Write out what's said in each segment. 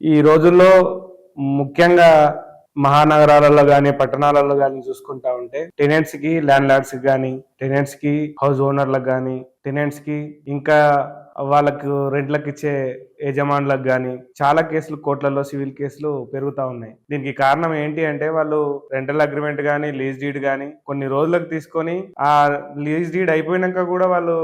ఈ రోజుల్లో ముఖ్యంగా మహానగరాలలో గాని, పట్టణాలలో గాని చూసుకుంటా ఉంటే టెనెంట్స్‌కి, ల్యాండ్ లార్డ్స్‌కి గాని, టెనెంట్స్‌కి, హౌస్ ఓనర్‌లకు గాని, టెనెంట్స్‌కి ఇంకా వాళ్ళకు రెంట్‌లకిచ్చే యజమానులకు గాని చాలా కేసులు కోర్టులలో సివిల్ కేసులు పెరుగుతా ఉన్నాయి. దీనికి కారణం ఏంటి అంటే వాళ్ళు రెంటల్ అగ్రీమెంట్ గాని, లీజ్ డీడ్ గాని కొన్ని రోజులకు తీసుకొని ఆ లీజ్ డీడ్ అయిపోయినంక కూడా వాళ్ళు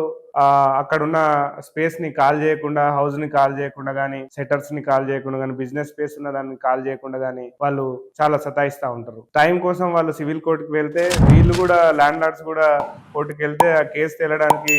అక్కడున్న స్పేస్ ని కాల్ చేయకుండా, హౌస్ ని కాల్ చేయకుండా గానీ, సెటర్స్ ని కాల్ చేయకుండా గానీ, బిజినెస్ స్పేస్ ఉన్న దాన్ని కాల్ చేయకుండా గానీ వాళ్ళు చాలా సతాయిస్తా ఉంటారు. టైం కోసం వాళ్ళు సివిల్ కోర్టుకి వెళ్తే వీళ్ళు కూడా ల్యాండ్ లార్డ్స్ కూడా కోర్టుకి వెళ్తే ఆ కేసు తేలడానికి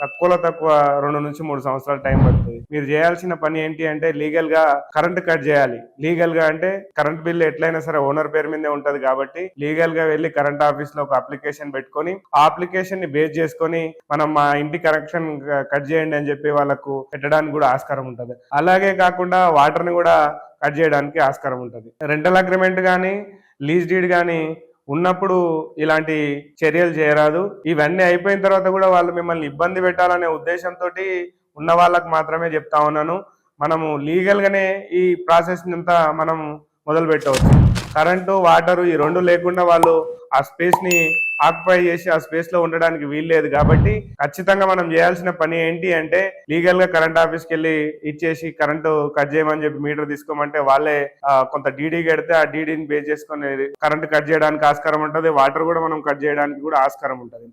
తక్కువలో తక్కువ 2 నుంచి 3 సంవత్సరాలు టైం పడుతుంది. మీరు చేయాల్సిన పని ఏంటి అంటే లీగల్ గా కరెంట్ కట్ చేయాలి. లీగల్ గా అంటే కరెంట్ బిల్ ఎట్లయినా సరే ఓనర్ పేరు మీదే ఉంటది కాబట్టి లీగల్ గా వెళ్లి కరెంట్ ఆఫీస్ లో ఒక అప్లికేషన్ పెట్టుకొని ఆ అప్లికేషన్ ని బేస్ చేసుకొని మనం మా ఇంటి కనెక్షన్ కట్ చేయండి అని చెప్పి వాళ్ళకు పెట్టడానికి కూడా ఆస్కారం ఉంటది. అలాగే కాకుండా వాటర్ ని కూడా కట్ చేయడానికి ఆస్కారం ఉంటది. రెంటల్ అగ్రిమెంట్ గానీ, లీజ్ డీడ్ గానీ ఉన్నప్పుడు ఇలాంటి చర్యలు చేయరాదు. ఇవన్నీ అయిపోయిన తర్వాత కూడా వాళ్ళు మిమ్మల్ని ఇబ్బంది పెట్టాలనే ఉద్దేశంతో ఉన్న వాళ్ళకు మాత్రమే చెప్తా ఉన్నాను. మనము లీగల్ గానే ఈ ప్రాసెస్ అంతా మనం మొదలు పెట్టవచ్చు. కరెంటు, వాటరు ఈ రెండు లేకుండా వాళ్ళు ఆ స్పేస్ ని ఆక్యుపై చేసి ఆ స్పేస్ లో ఉండడానికి వీల్లేదు కాబట్టి ఖచ్చితంగా మనం చేయాల్సిన పని ఏంటి అంటే లీగల్ గా కరెంట్ ఆఫీస్కి వెళ్ళి ఇచ్చేసి కరెంటు కట్ చేయమని చెప్పి మీటర్ తీసుకోమంటే వాళ్ళే కొంత డీడీ కడితే ఆ డీడీని బేస్ చేసుకొని కరెంట్ కట్ చేయడానికి ఆస్కారం ఉంటుంది. వాటర్ కూడా మనం కట్ చేయడానికి కూడా ఆస్కారం ఉంటుంది.